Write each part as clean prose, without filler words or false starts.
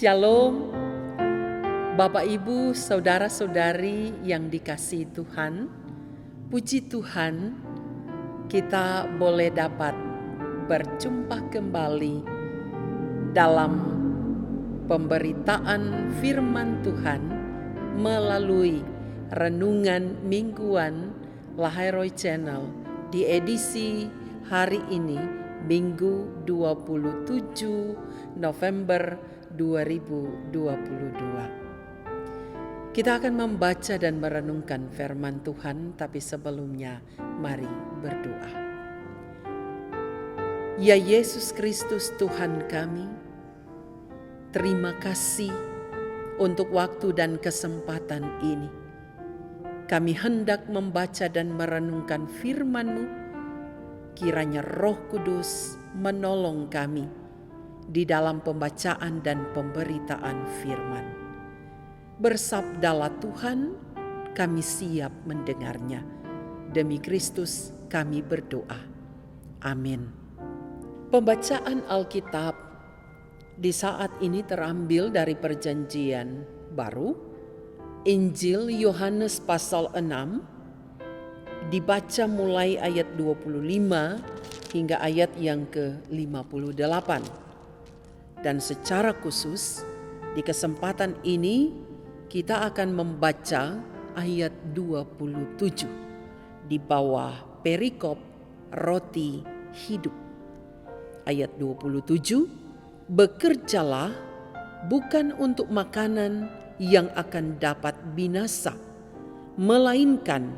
Shalom, Bapak Ibu, saudara-saudari yang dikasihi Tuhan. Puji Tuhan, kita boleh dapat berjumpa kembali dalam pemberitaan firman Tuhan melalui renungan mingguan Lahai Channel di edisi hari ini, Minggu 27 November 2022. Kita akan membaca dan merenungkan firman Tuhan, tapi sebelumnya mari berdoa. Ya Yesus Kristus Tuhan kami, terima kasih untuk waktu dan kesempatan ini. Kami hendak membaca dan merenungkan firman-Mu, kiranya Roh Kudus menolong kami di dalam pembacaan dan pemberitaan firman. Bersabdalah Tuhan, kami siap mendengarnya. Demi Kristus kami berdoa. Amin. Pembacaan Alkitab di saat ini terambil dari Perjanjian Baru, Injil Yohanes pasal 6, dibaca mulai ayat 25 hingga ayat yang ke-58. Dan secara khusus di kesempatan ini kita akan membaca ayat 27 di bawah perikop roti hidup. Ayat 27, bekerjalah bukan untuk makanan yang akan dapat binasa, melainkan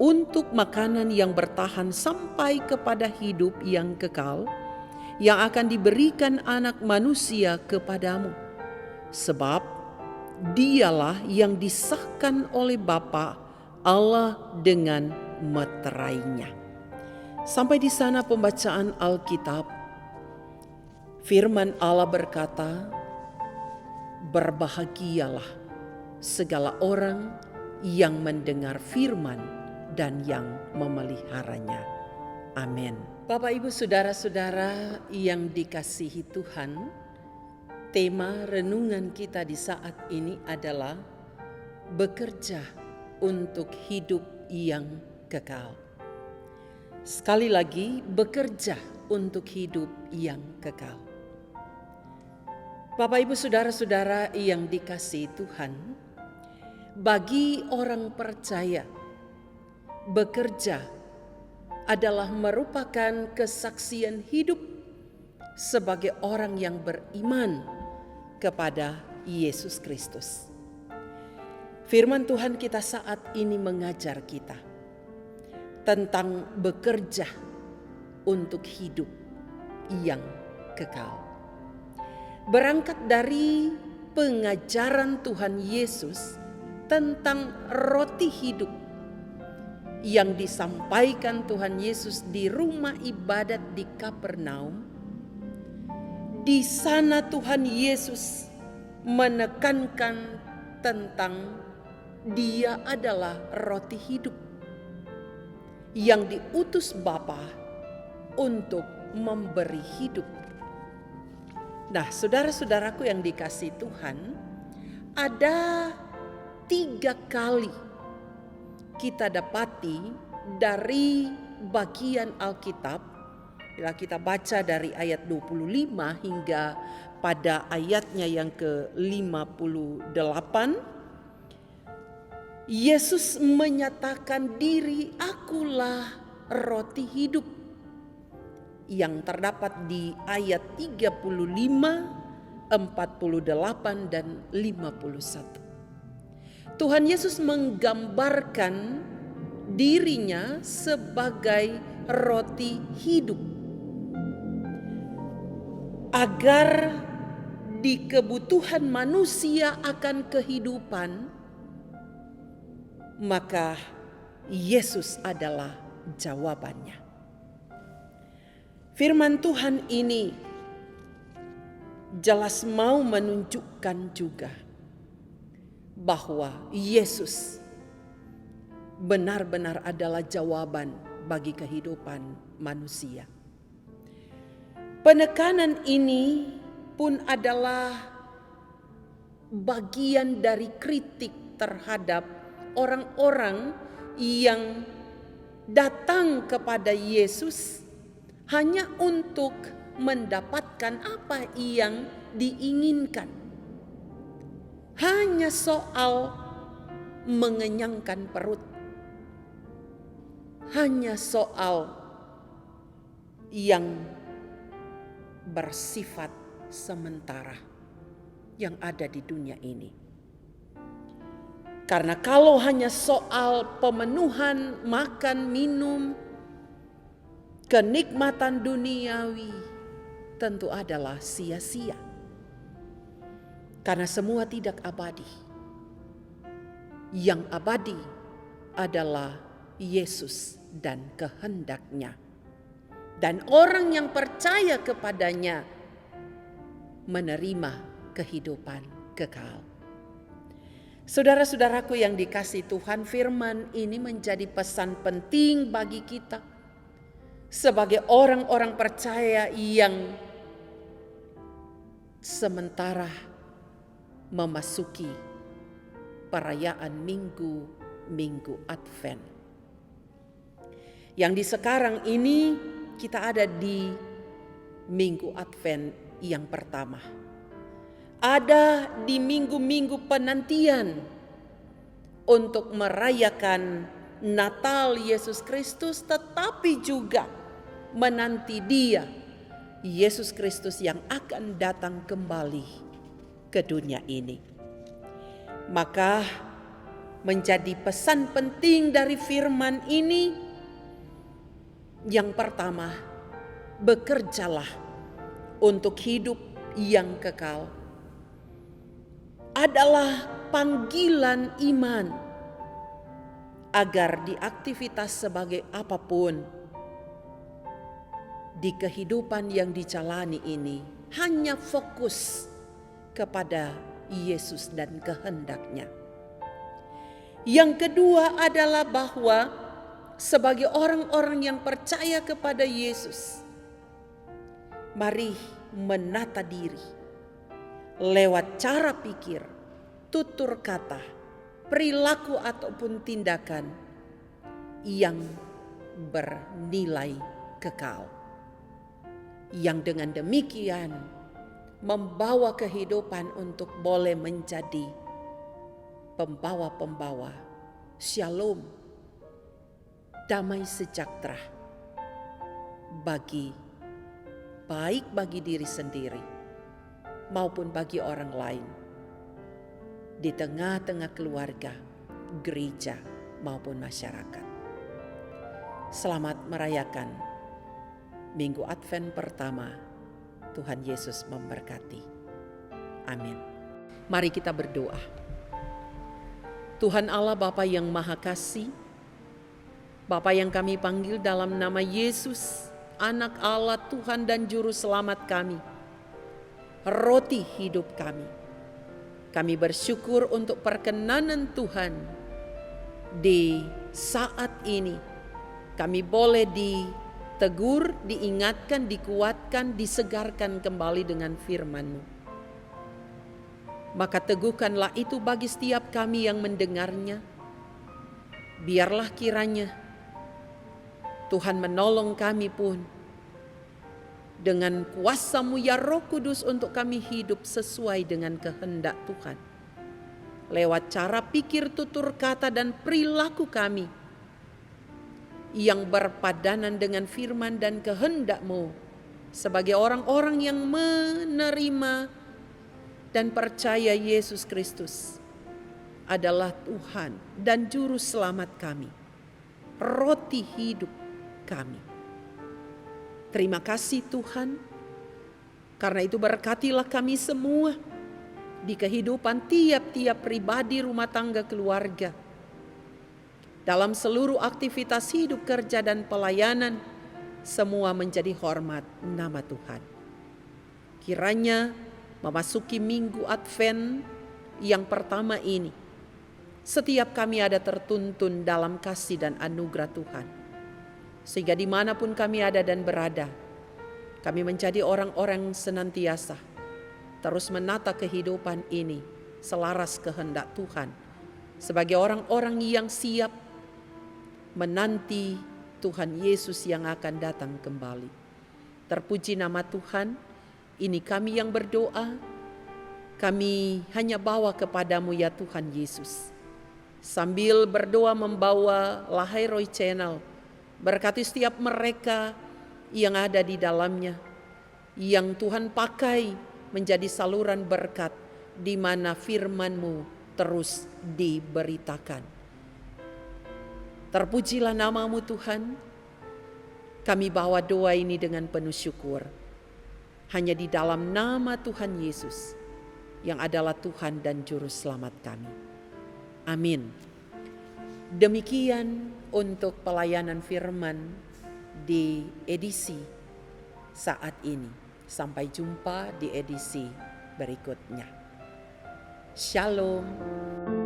untuk makanan yang bertahan sampai kepada hidup yang kekal, yang akan diberikan Anak Manusia kepadamu. Sebab dialah yang disahkan oleh Bapa Allah dengan meterainya. Sampai di sana pembacaan Alkitab. Firman Allah berkata, berbahagialah segala orang yang mendengar firman dan yang memeliharanya. Amin. Bapak, Ibu, saudara-saudara yang dikasihi Tuhan, tema renungan kita di saat ini adalah bekerja untuk hidup yang kekal. Sekali lagi, bekerja untuk hidup yang kekal. Bapak, Ibu, saudara-saudara yang dikasihi Tuhan, bagi orang percaya, bekerja adalah merupakan kesaksian hidup sebagai orang yang beriman kepada Yesus Kristus. Firman Tuhan kita saat ini mengajar kita tentang bekerja untuk hidup yang kekal. Berangkat dari pengajaran Tuhan Yesus tentang roti hidup yang disampaikan Tuhan Yesus di rumah ibadat di Kapernaum. Di sana Tuhan Yesus menekankan tentang Dia adalah roti hidup yang diutus Bapa untuk memberi hidup. Nah, saudara-saudaraku yang dikasihi Tuhan, ada 3 kali kita dapati dari bagian Alkitab, bila kita baca dari ayat 25 hingga pada ayatnya yang ke-58, Yesus menyatakan diri, akulah roti hidup, yang terdapat di ayat 35, 48 dan 51. Tuhan Yesus menggambarkan dirinya sebagai roti hidup, agar di kebutuhan manusia akan kehidupan, maka Yesus adalah jawabannya. Firman Tuhan ini jelas mau menunjukkan juga bahwa Yesus benar-benar adalah jawaban bagi kehidupan manusia. Penekanan ini pun adalah bagian dari kritik terhadap orang-orang yang datang kepada Yesus hanya untuk mendapatkan apa yang diinginkan. Hanya soal mengenyangkan perut. Hanya soal yang bersifat sementara yang ada di dunia ini. Karena kalau hanya soal pemenuhan makan, minum, kenikmatan duniawi, tentu adalah sia-sia. Karena semua tidak abadi. Yang abadi adalah Yesus dan kehendak-Nya. Dan orang yang percaya kepadanya menerima kehidupan kekal. Saudara-saudaraku yang dikasihi Tuhan, firman ini menjadi pesan penting bagi kita sebagai orang-orang percaya yang sementara memasuki perayaan minggu Advent. Yang di sekarang ini kita ada di minggu Advent yang pertama. Ada di minggu-minggu penantian untuk merayakan Natal Yesus Kristus, tetapi juga menanti Dia, Yesus Kristus yang akan datang kembali ke dunia ini. Maka menjadi pesan penting dari firman ini, yang pertama, bekerjalah untuk hidup yang kekal. Adalah panggilan iman agar di aktivitas sebagai apapun di kehidupan yang dijalani ini hanya fokus kepada Yesus dan kehendak-Nya. Yang kedua adalah bahwa sebagai orang-orang yang percaya kepada Yesus, mari menata diri lewat cara pikir, tutur kata, perilaku ataupun tindakan yang bernilai kekal. Yang dengan demikian membawa kehidupan untuk boleh menjadi pembawa-pembawa shalom, damai sejahtera baik bagi diri sendiri maupun bagi orang lain di tengah-tengah keluarga, gereja maupun masyarakat. Selamat merayakan Minggu Advent pertama. Tuhan Yesus memberkati. Amin. Mari kita berdoa. Tuhan Allah Bapa yang Maha Kasih, Bapa yang kami panggil dalam nama Yesus, Anak Allah, Tuhan dan Juru Selamat kami, roti hidup kami. Kami bersyukur untuk perkenanan Tuhan di saat ini. Kami boleh ditegur, diingatkan, dikuatkan, disegarkan kembali dengan firman-Mu. Maka teguhkanlah itu bagi setiap kami yang mendengarnya. Biarlah kiranya Tuhan menolong kami pun dengan kuasa-Mu ya Roh Kudus untuk kami hidup sesuai dengan kehendak Tuhan. Lewat cara pikir, tutur kata dan perilaku kami yang berpadanan dengan firman dan kehendak-Mu sebagai orang-orang yang menerima dan percaya Yesus Kristus adalah Tuhan dan Juru Selamat kami, roti hidup kami. Terima kasih Tuhan, karena itu berkatilah kami semua di kehidupan tiap-tiap pribadi, rumah tangga, keluarga. Dalam seluruh aktivitas hidup, kerja dan pelayanan, semua menjadi hormat nama Tuhan. Kiranya memasuki Minggu Advent yang pertama ini, setiap kami ada tertuntun dalam kasih dan anugerah Tuhan. Sehingga dimanapun kami ada dan berada, kami menjadi orang-orang senantiasa terus menata kehidupan ini selaras kehendak Tuhan, sebagai orang-orang yang siap menanti Tuhan Yesus yang akan datang kembali. Terpuji nama Tuhan. Ini kami yang berdoa, kami hanya bawa kepadamu ya Tuhan Yesus. Sambil berdoa membawa Lahai Roy Channel, berkati setiap mereka yang ada di dalamnya, yang Tuhan pakai menjadi saluran berkat di mana firman-Mu terus diberitakan. Terpujilah nama-Mu Tuhan. Kami bawa doa ini dengan penuh syukur. Hanya di dalam nama Tuhan Yesus yang adalah Tuhan dan Juru Selamat kami. Amin. Demikian untuk pelayanan firman di edisi saat ini. Sampai jumpa di edisi berikutnya. Shalom.